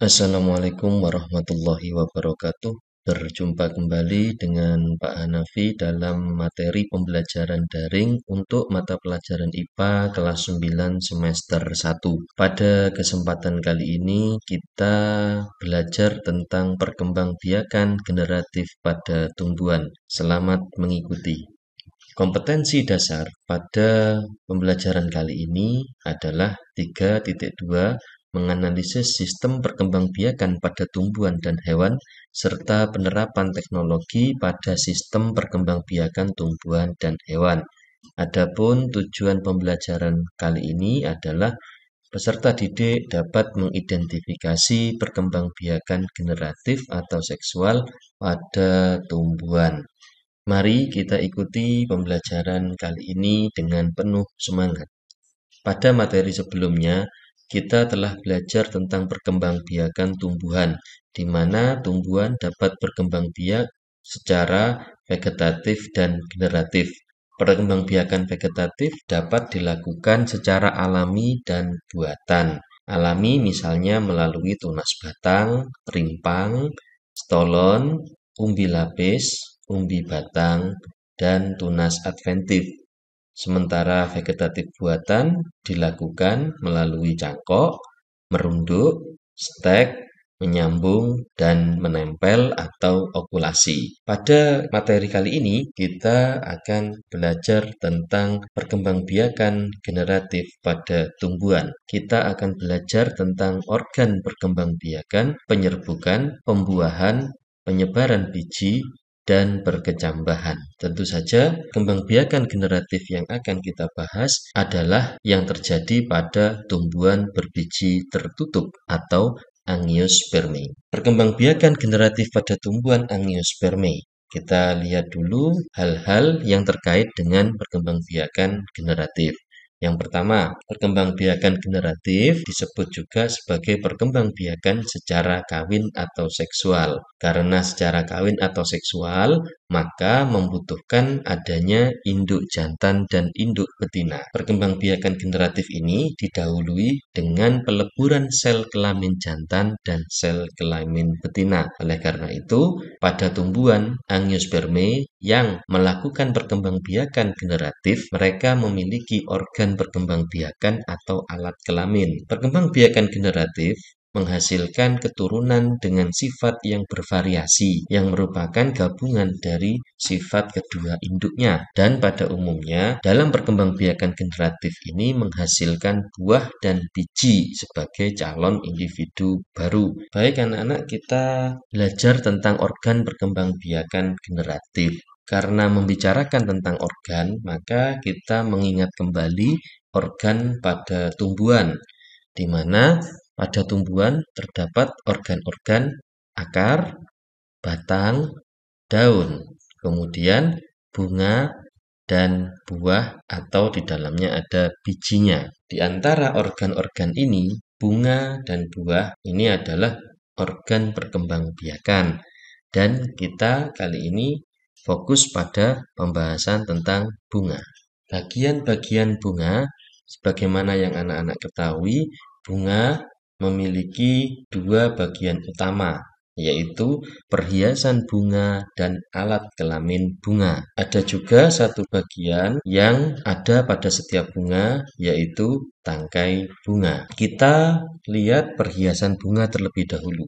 Assalamualaikum warahmatullahi wabarakatuh. Berjumpa kembali dengan Pak Hanafi dalam materi pembelajaran daring untuk mata pelajaran IPA kelas 9 semester 1. Pada kesempatan kali ini kita belajar tentang perkembangbiakan generatif pada tumbuhan. Selamat mengikuti. Kompetensi dasar pada pembelajaran kali ini adalah 3.2 menganalisis sistem perkembangbiakan pada tumbuhan dan hewan serta penerapan teknologi pada sistem perkembangbiakan tumbuhan dan hewan. Adapun tujuan pembelajaran kali ini adalah peserta didik dapat mengidentifikasi perkembangbiakan generatif atau seksual pada tumbuhan. Mari kita ikuti pembelajaran kali ini dengan penuh semangat. Pada materi sebelumnya, kita telah belajar tentang perkembangbiakan tumbuhan, di mana tumbuhan dapat berkembang biak secara vegetatif dan generatif. Perkembangbiakan vegetatif dapat dilakukan secara alami dan buatan. Alami misalnya melalui tunas batang, rimpang, stolon, umbi lapis, umbi batang, dan tunas adventif. Sementara vegetatif buatan dilakukan melalui cangkok, merunduk, stek, menyambung, dan menempel atau okulasi. Pada materi kali ini kita akan belajar tentang perkembangbiakan generatif pada tumbuhan. Kita akan belajar tentang organ perkembangbiakan, penyerbukan, pembuahan, penyebaran biji, dan berkecambahan. Tentu saja, perkembangbiakan generatif yang akan kita bahas adalah yang terjadi pada tumbuhan berbiji tertutup atau angiosperme. Perkembangbiakan generatif pada tumbuhan angiosperme. Kita lihat dulu hal-hal yang terkait dengan perkembangbiakan generatif. Yang pertama, perkembangbiakan generatif disebut juga sebagai perkembangbiakan secara kawin atau seksual. Karena secara kawin atau seksual, maka membutuhkan adanya induk jantan dan induk betina. Perkembangbiakan generatif ini didahului dengan peleburan sel kelamin jantan dan sel kelamin betina. Oleh karena itu, pada tumbuhan angiosperme yang melakukan perkembangbiakan generatif, mereka memiliki organ perkembangbiakan atau alat kelamin. Perkembangbiakan generatif menghasilkan keturunan dengan sifat yang bervariasi, yang merupakan gabungan dari sifat kedua induknya. Dan pada umumnya, dalam perkembangbiakan generatif ini menghasilkan buah dan biji sebagai calon individu baru. Baik anak-anak, kita belajar tentang organ perkembangbiakan generatif. Karena membicarakan tentang organ, maka kita mengingat kembali organ pada tumbuhan, di mana pada tumbuhan terdapat organ-organ akar, batang, daun, kemudian bunga, dan buah atau di dalamnya ada bijinya. Di antara organ-organ ini, bunga dan buah ini adalah organ perkembangbiakan. Dan kita kali ini fokus pada pembahasan tentang bunga. Bagian-bagian bunga, sebagaimana yang anak-anak ketahui, bunga memiliki dua bagian utama, yaitu perhiasan bunga dan alat kelamin bunga. Ada juga satu bagian yang ada pada setiap bunga, yaitu tangkai bunga. Kita lihat perhiasan bunga terlebih dahulu.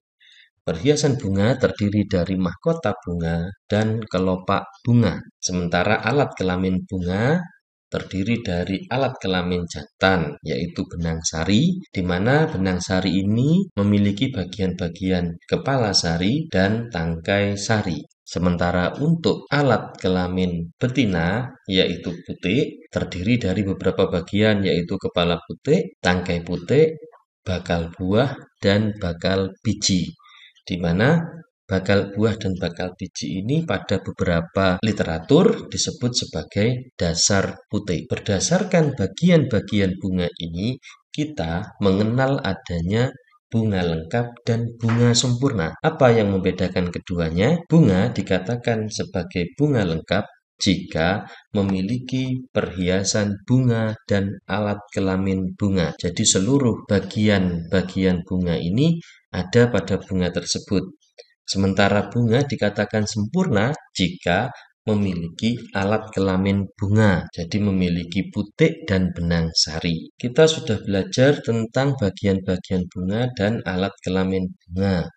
Perhiasan bunga terdiri dari mahkota bunga dan kelopak bunga. Sementara alat kelamin bunga terdiri dari alat kelamin jantan, yaitu benang sari, di mana benang sari ini memiliki bagian-bagian kepala sari dan tangkai sari. Sementara untuk alat kelamin betina, yaitu putik, terdiri dari beberapa bagian, yaitu kepala putik, tangkai putik, bakal buah, dan bakal biji. Di mana bakal buah dan bakal biji ini pada beberapa literatur disebut sebagai dasar putik. Berdasarkan bagian-bagian bunga ini, kita mengenal adanya bunga lengkap dan bunga sempurna. Apa yang membedakan keduanya? Bunga dikatakan sebagai bunga lengkap jika memiliki perhiasan bunga dan alat kelamin bunga. Jadi seluruh bagian-bagian bunga ini ada pada bunga tersebut. Sementara bunga dikatakan sempurna jika memiliki alat kelamin bunga, jadi memiliki putik dan benang sari. Kita sudah belajar tentang bagian-bagian bunga dan alat kelamin bunga.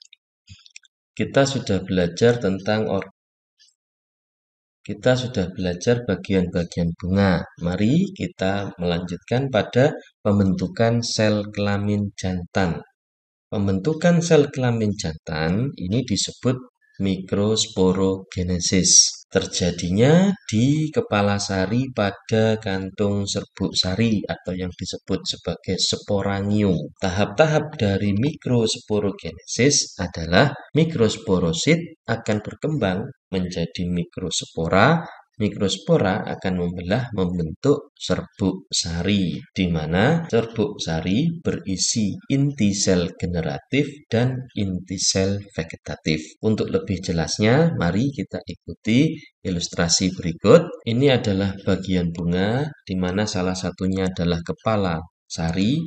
Kita sudah belajar bagian-bagian bunga. Mari kita melanjutkan pada pembentukan sel kelamin jantan. Pembentukan sel kelamin jantan ini disebut mikrosporogenesis. Terjadinya di kepala sari pada kantung serbuk sari atau yang disebut sebagai sporangium. Tahap-tahap dari mikrosporogenesis adalah mikrosporosit akan berkembang menjadi mikrospora. Mikrospora akan membentuk serbuk sari, di mana serbuk sari berisi inti sel generatif dan inti sel vegetatif. Untuk lebih jelasnya, mari kita ikuti ilustrasi berikut. Ini adalah bagian bunga, di mana salah satunya adalah kepala sari.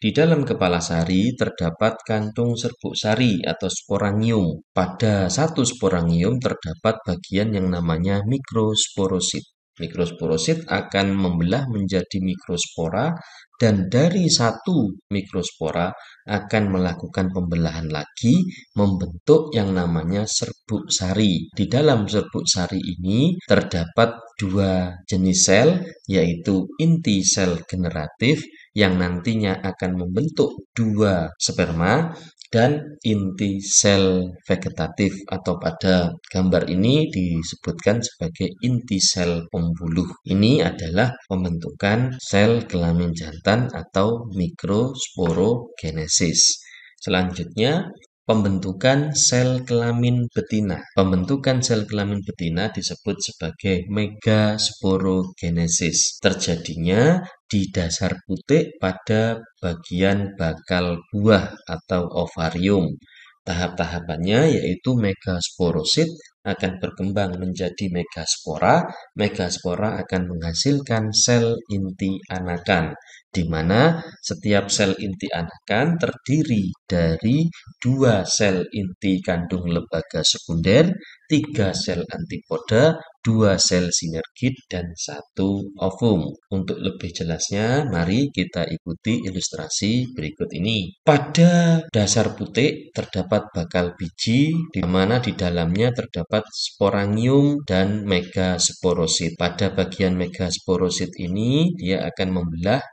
Di dalam kepala sari terdapat kantung serbuk sari atau sporangium. Pada satu sporangium terdapat bagian yang namanya mikrosporosit. Mikrosporosit akan membelah menjadi mikrospora dan dari satu mikrospora akan melakukan pembelahan lagi membentuk yang namanya serbuk sari. Di dalam serbuk sari ini terdapat dua jenis sel, yaitu inti sel generatif yang nantinya akan membentuk dua sperma dan inti sel vegetatif atau pada gambar ini disebutkan sebagai inti sel pembuluh. Ini adalah pembentukan sel kelamin jantan atau mikrosporogenesis. Selanjutnya, pembentukan sel kelamin betina. Pembentukan sel kelamin betina disebut sebagai megasporogenesis. Terjadinya di dasar putik pada bagian bakal buah atau ovarium. Tahap-tahapannya yaitu megasporosit akan berkembang menjadi megaspora. Megaspora akan menghasilkan sel inti anakan, di mana setiap sel inti anakan terdiri dari dua sel inti kandung lembaga sekunder, 3 sel antipoda, 2 sel sinergit, dan 1 ovum. Untuk lebih jelasnya, mari kita ikuti ilustrasi berikut ini. Pada dasar putik terdapat bakal biji, di mana di dalamnya terdapat sporangium dan megasporosit. Pada bagian megasporosit ini, dia akan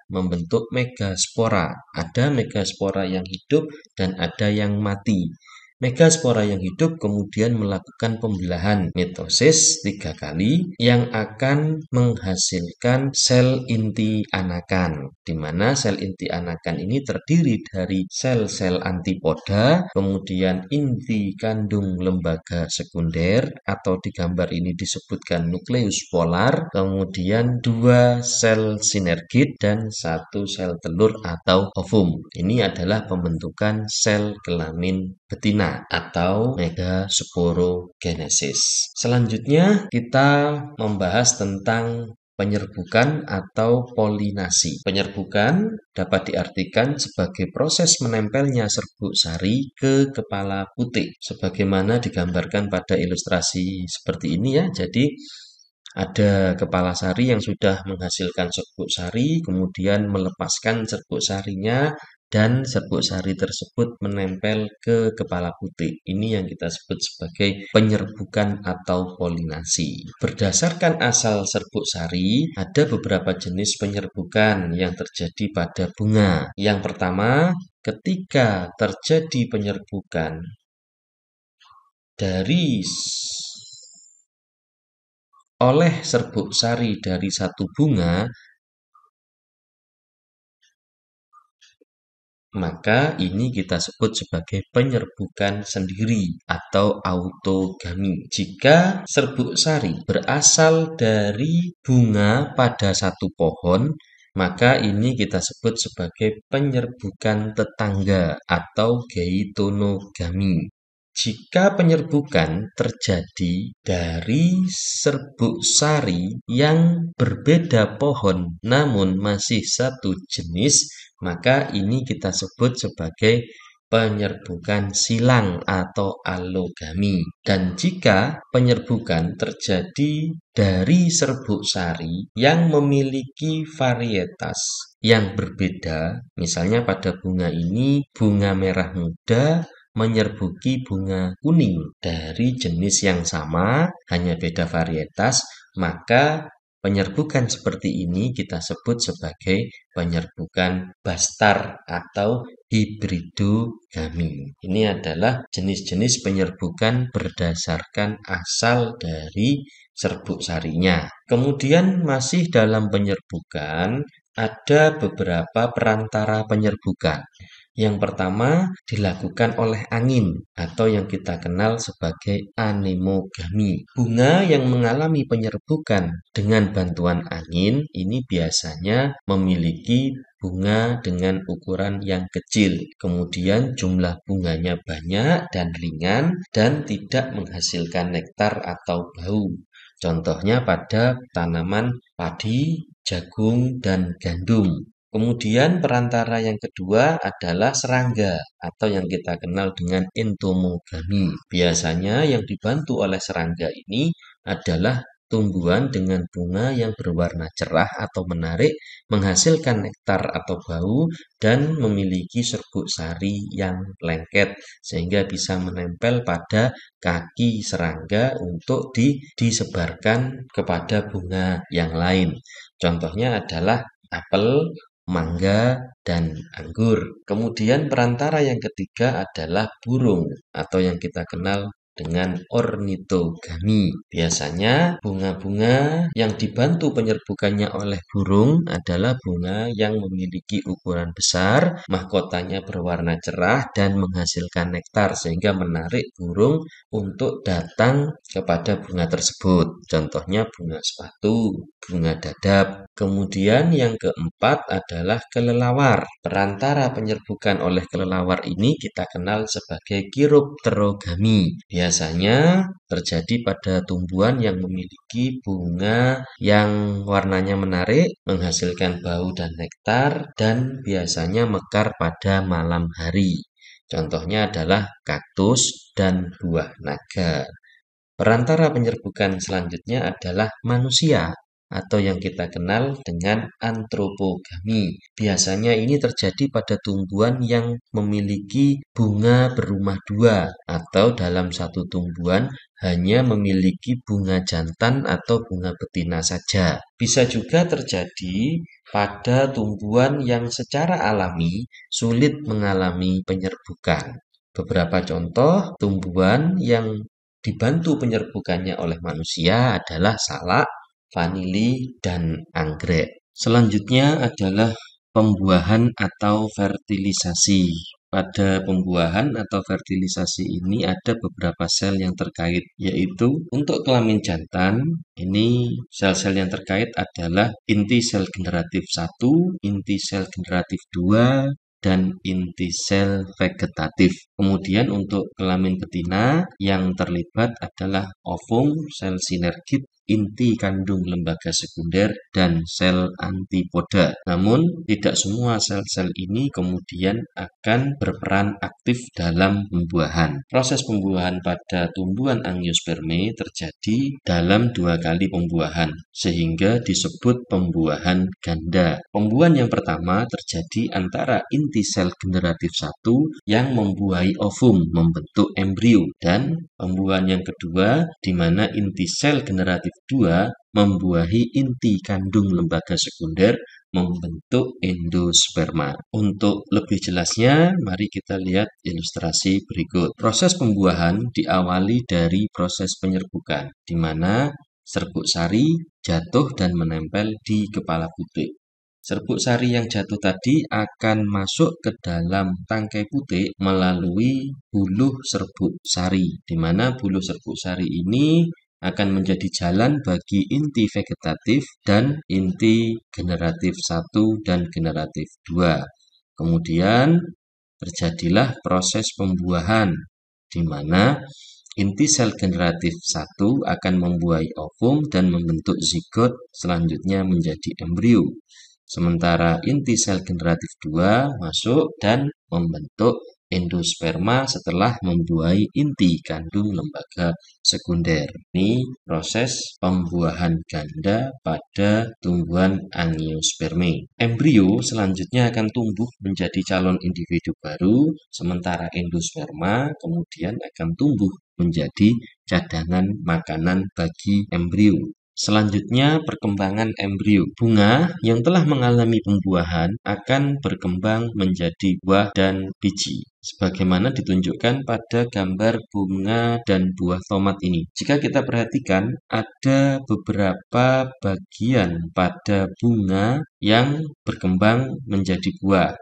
membentuk megaspora. Ada megaspora yang hidup dan ada yang mati. Megaspora yang hidup kemudian melakukan pembelahan mitosis 3 kali yang akan menghasilkan sel inti anakan, di mana sel inti anakan ini terdiri dari sel-sel antipoda, kemudian inti kandung lembaga sekunder atau di gambar ini disebutkan nukleus polar, kemudian 2 sel sinergit dan 1 sel telur atau ovum. Ini adalah pembentukan sel kelamin betina atau megasporogenesis. Selanjutnya kita membahas tentang penyerbukan atau polinasi. Penyerbukan dapat diartikan sebagai proses menempelnya serbuk sari ke kepala putik, sebagaimana digambarkan pada ilustrasi seperti ini ya. Jadi ada kepala sari yang sudah menghasilkan serbuk sari, kemudian melepaskan serbuk sarinya dan serbuk sari tersebut menempel ke kepala putik. Ini yang kita sebut sebagai penyerbukan atau polinasi. Berdasarkan asal serbuk sari, ada beberapa jenis penyerbukan yang terjadi pada bunga. Yang pertama, ketika terjadi penyerbukan oleh serbuk sari dari satu bunga, maka ini kita sebut sebagai penyerbukan sendiri atau autogami. Jika serbuk sari berasal dari bunga pada satu pohon, maka ini kita sebut sebagai penyerbukan tetangga atau geitonogami. Jika penyerbukan terjadi dari serbuk sari yang berbeda pohon namun masih satu jenis, maka ini kita sebut sebagai penyerbukan silang atau alogami. Dan jika penyerbukan terjadi dari serbuk sari yang memiliki varietas yang berbeda, misalnya pada bunga ini bunga merah muda menyerbuki bunga kuning dari jenis yang sama, hanya beda varietas, maka penyerbukan seperti ini kita sebut sebagai penyerbukan bastar atau hibridogami. Ini adalah jenis-jenis penyerbukan berdasarkan asal dari serbuk sarinya. Kemudian masih dalam penyerbukan ada beberapa perantara penyerbukan. Yang pertama dilakukan oleh angin atau yang kita kenal sebagai anemogami. Bunga yang mengalami penyerbukan dengan bantuan angin ini biasanya memiliki bunga dengan ukuran yang kecil. Kemudian jumlah bunganya banyak dan ringan dan tidak menghasilkan nektar atau bau. Contohnya pada tanaman padi, jagung, dan gandum. Kemudian perantara yang kedua adalah serangga atau yang kita kenal dengan entomogami. Biasanya yang dibantu oleh serangga ini adalah tumbuhan dengan bunga yang berwarna cerah atau menarik, menghasilkan nektar atau bau, dan memiliki serbuk sari yang lengket sehingga bisa menempel pada kaki serangga untuk disebarkan kepada bunga yang lain. Contohnya adalah apel, mangga, dan anggur. Kemudian perantara yang ketiga adalah burung atau yang kita kenal dengan ornitogami. Biasanya bunga-bunga yang dibantu penyerbukannya oleh burung adalah bunga yang memiliki ukuran besar, mahkotanya berwarna cerah dan menghasilkan nektar sehingga menarik burung untuk datang kepada bunga tersebut. Contohnya bunga sepatu, bunga dadap. Kemudian yang keempat adalah kelelawar. Perantara penyerbukan oleh kelelawar ini kita kenal sebagai chiropterogami. Biasanya terjadi pada tumbuhan yang memiliki bunga yang warnanya menarik, menghasilkan bau dan nektar, dan biasanya mekar pada malam hari. Contohnya adalah kaktus dan buah naga. Perantara penyerbukan selanjutnya adalah manusia atau yang kita kenal dengan antropogami. Biasanya ini terjadi pada tumbuhan yang memiliki bunga berumah dua atau dalam satu tumbuhan hanya memiliki bunga jantan atau bunga betina saja. Bisa juga terjadi pada tumbuhan yang secara alami sulit mengalami penyerbukan. Beberapa contoh tumbuhan yang dibantu penyerbukannya oleh manusia adalah salak, vanili, dan anggrek. Selanjutnya adalah pembuahan atau fertilisasi. Pada pembuahan atau fertilisasi ini ada beberapa sel yang terkait, yaitu untuk kelamin jantan, ini sel-sel yang terkait adalah inti sel generatif 1, inti sel generatif 2, dan inti sel vegetatif. Kemudian untuk kelamin betina yang terlibat adalah ovum, sel sinergit, inti kandung lembaga sekunder, dan sel antipoda. Namun, tidak semua sel-sel ini kemudian akan berperan aktif dalam pembuahan. Proses pembuahan pada tumbuhan angiospermae terjadi dalam 2 kali pembuahan, sehingga disebut pembuahan ganda. Pembuahan yang pertama terjadi antara inti sel generatif 1 yang membuahi ovum membentuk embrio, dan pembuahan yang kedua di mana inti sel generatif 2 membuahi inti kandung lembaga sekunder membentuk endosperma. Untuk lebih jelasnya, mari kita lihat ilustrasi berikut. Proses pembuahan diawali dari proses penyerbukan, di mana serbuk sari jatuh dan menempel di kepala putik. Serbuk sari yang jatuh tadi akan masuk ke dalam tangkai putik melalui buluh serbuk sari, di mana buluh serbuk sari ini akan menjadi jalan bagi inti vegetatif dan inti generatif 1 dan generatif 2. Kemudian terjadilah proses pembuahan di mana inti sel generatif 1 akan membuahi ovum dan membentuk zigot, selanjutnya menjadi embrio. Sementara inti sel generatif 2 masuk dan membentuk endosperma setelah membuahi inti kandung lembaga sekunder. Ini proses pembuahan ganda pada tumbuhan angiospermae. Embrio selanjutnya akan tumbuh menjadi calon individu baru, sementara endosperma kemudian akan tumbuh menjadi cadangan makanan bagi embrio. Selanjutnya, perkembangan embrio. Bunga yang telah mengalami pembuahan akan berkembang menjadi buah dan biji, sebagaimana ditunjukkan pada gambar bunga dan buah tomat ini. Jika kita perhatikan, ada beberapa bagian pada bunga yang berkembang menjadi buah.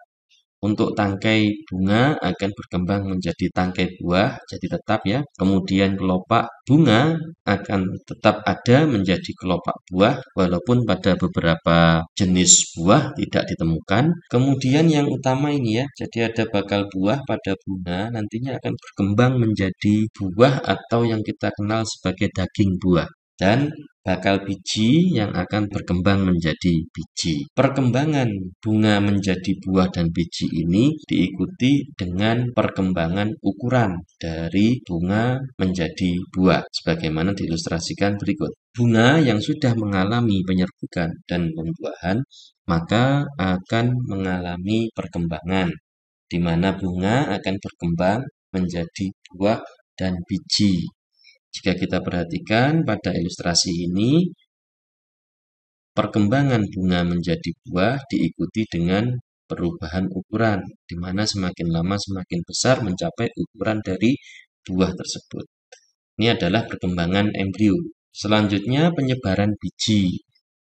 Untuk tangkai bunga akan berkembang menjadi tangkai buah, jadi tetap ya. Kemudian kelopak bunga akan tetap ada menjadi kelopak buah, walaupun pada beberapa jenis buah tidak ditemukan. Kemudian yang utama ini ya, jadi ada bakal buah pada bunga, nantinya akan berkembang menjadi buah atau yang kita kenal sebagai daging buah. Dan bakal biji yang akan berkembang menjadi biji. Perkembangan bunga menjadi buah dan biji ini diikuti dengan perkembangan ukuran dari bunga menjadi buah, sebagaimana diilustrasikan berikut. Bunga yang sudah mengalami penyerbukan dan pembuahan, maka akan mengalami perkembangan, di mana bunga akan berkembang menjadi buah dan biji. Jika kita perhatikan pada ilustrasi ini, perkembangan bunga menjadi buah diikuti dengan perubahan ukuran, di mana semakin lama semakin besar mencapai ukuran dari buah tersebut. Ini adalah perkembangan embrio. Selanjutnya, penyebaran biji.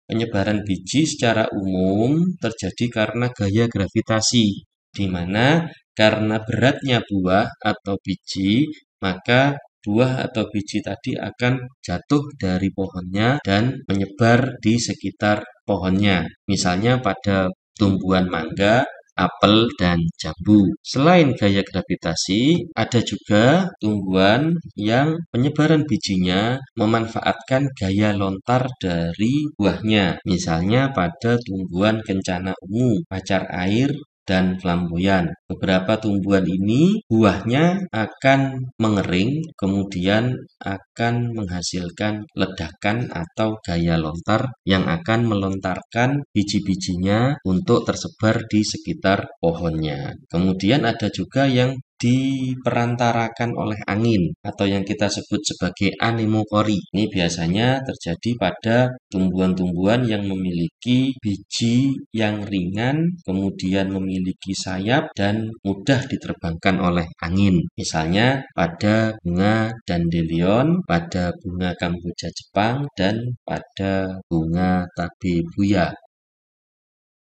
Penyebaran biji secara umum terjadi karena gaya gravitasi, di mana karena beratnya buah atau biji, maka buah atau biji tadi akan jatuh dari pohonnya dan menyebar di sekitar pohonnya. Misalnya pada tumbuhan mangga, apel, dan jambu. Selain gaya gravitasi, ada juga tumbuhan yang penyebaran bijinya memanfaatkan gaya lontar dari buahnya. Misalnya pada tumbuhan kencana ungu, pacar air, dan flamboyan. Beberapa tumbuhan ini buahnya akan mengering, kemudian akan menghasilkan ledakan atau gaya lontar yang akan melontarkan biji-bijinya untuk tersebar di sekitar pohonnya. Kemudian ada juga yang diperantarakan oleh angin atau yang kita sebut sebagai anemokori. Ini biasanya terjadi pada tumbuhan-tumbuhan yang memiliki biji yang ringan, kemudian memiliki sayap dan mudah diterbangkan oleh angin. Misalnya pada bunga dandelion, pada bunga kamboja Jepang, dan pada bunga tabebuya.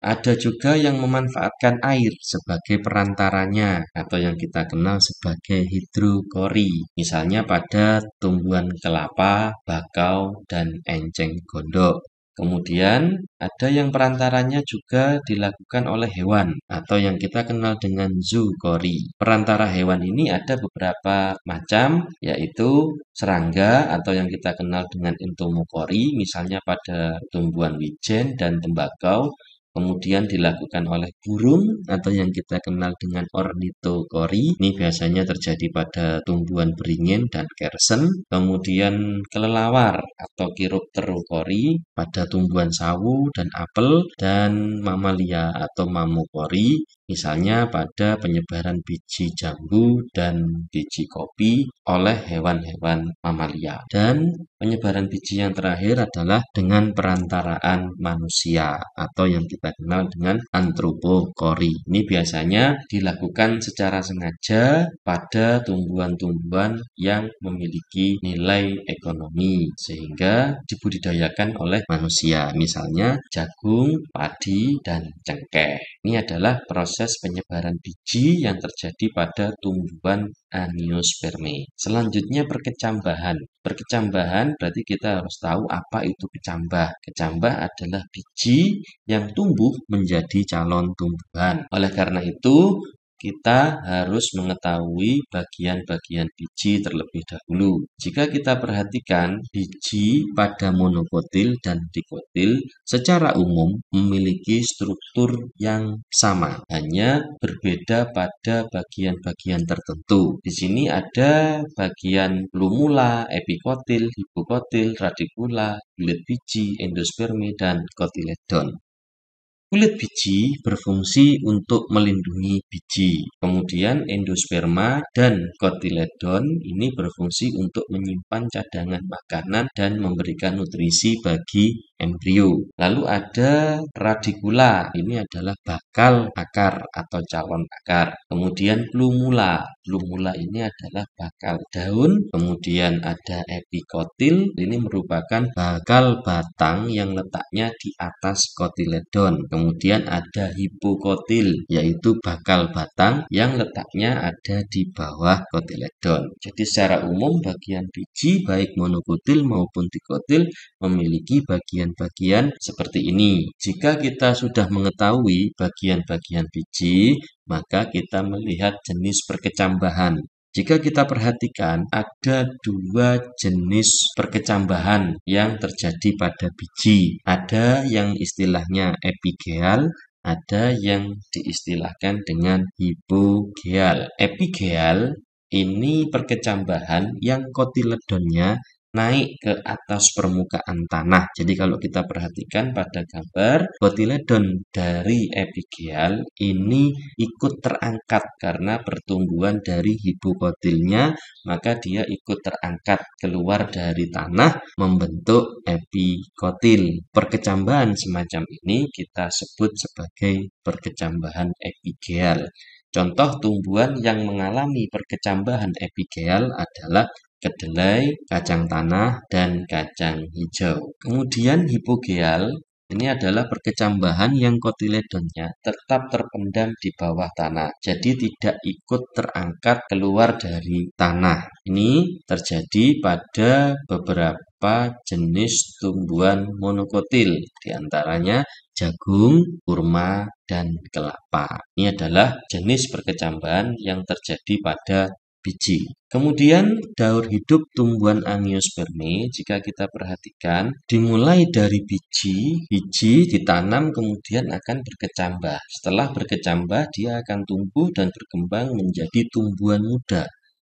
Ada juga yang memanfaatkan air sebagai perantaranya atau yang kita kenal sebagai hidrokori. Misalnya pada tumbuhan kelapa, bakau, dan enceng gondok. Kemudian ada yang perantaranya juga dilakukan oleh hewan atau yang kita kenal dengan zookori. Perantara hewan ini ada beberapa macam, yaitu serangga atau yang kita kenal dengan entomokori, misalnya pada tumbuhan wijen dan tembakau. Kemudian dilakukan oleh burung atau yang kita kenal dengan ornitokori. Ini biasanya terjadi pada tumbuhan beringin dan kersen. Kemudian kelelawar atau chiropterokori pada tumbuhan sawu dan apel. Dan mamalia atau mamukori misalnya pada penyebaran biji jambu dan biji kopi oleh hewan-hewan mamalia. Dan penyebaran biji yang terakhir adalah dengan perantaraan manusia atau yang kita kenal dengan antropokori. Ini biasanya dilakukan secara sengaja pada tumbuhan-tumbuhan yang memiliki nilai ekonomi sehingga dibudidayakan oleh manusia. Misalnya jagung, padi, dan cengkeh. Ini adalah proses penyebaran biji yang terjadi pada tumbuhan angiospermae. Selanjutnya perkecambahan. Perkecambahan berarti kita harus tahu apa itu kecambah. Kecambah adalah biji yang tumbuh menjadi calon tumbuhan. Oleh karena itu, kita harus mengetahui bagian-bagian biji terlebih dahulu. Jika kita perhatikan, biji pada monokotil dan dikotil secara umum memiliki struktur yang sama, hanya berbeda pada bagian-bagian tertentu. Di sini ada bagian plumula, epikotil, hipokotil, radikula, kulit biji, endospermi, dan kotiledon. Kulit biji berfungsi untuk melindungi biji. Kemudian endosperma dan kotiledon ini berfungsi untuk menyimpan cadangan makanan dan memberikan nutrisi bagi embrio. Lalu ada radikula, ini adalah bakal akar atau calon akar. Kemudian plumula, plumula ini adalah bakal daun. Kemudian ada epikotil, ini merupakan bakal batang yang letaknya di atas kotiledon. Kemudian ada hipokotil, yaitu bakal batang yang letaknya ada di bawah kotiledon. Jadi secara umum bagian biji baik monokotil maupun dikotil memiliki bagian-bagian seperti ini. Jika kita sudah mengetahui bagian-bagian biji, maka kita melihat jenis perkecambahan. Jika kita perhatikan, ada 2 jenis perkecambahan yang terjadi pada biji. Ada yang istilahnya epigeal, ada yang diistilahkan dengan hipogeal. Epigeal ini perkecambahan yang kotiledonnya naik ke atas permukaan tanah. Jadi kalau kita perhatikan pada gambar, kotiledon dari epigeal ini ikut terangkat karena pertumbuhan dari hipokotilnya, maka dia ikut terangkat keluar dari tanah membentuk epikotil. Perkecambahan semacam ini kita sebut sebagai perkecambahan epigeal. Contoh tumbuhan yang mengalami perkecambahan epigeal adalah kedelai, kacang tanah, dan kacang hijau. Kemudian hipogeal ini adalah perkecambahan yang kotiledonnya tetap terpendam di bawah tanah. Jadi tidak ikut terangkat keluar dari tanah. Ini terjadi pada beberapa jenis tumbuhan monokotil, di antaranya jagung, kurma, dan kelapa. Ini adalah jenis perkecambahan yang terjadi pada biji. Kemudian daur hidup tumbuhan angiospermi jika kita perhatikan dimulai dari biji ditanam kemudian akan berkecambah. Setelah berkecambah dia akan tumbuh dan berkembang menjadi tumbuhan muda.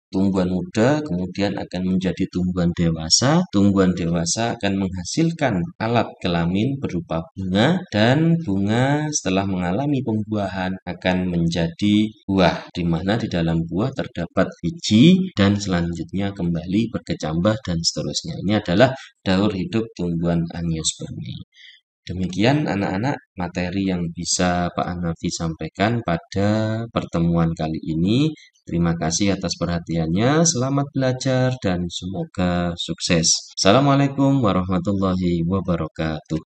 Tumbuhan muda kemudian akan menjadi tumbuhan dewasa. Tumbuhan dewasa akan menghasilkan alat kelamin berupa bunga, dan bunga setelah mengalami pembuahan akan menjadi buah, di mana di dalam buah terdapat biji dan selanjutnya kembali berkecambah dan seterusnya. Ini adalah daur hidup tumbuhan angiospermi. Demikian anak-anak materi yang bisa Pak Hanafi sampaikan pada pertemuan kali ini. Terima kasih atas perhatiannya, selamat belajar dan semoga sukses. Assalamualaikum warahmatullahi wabarakatuh.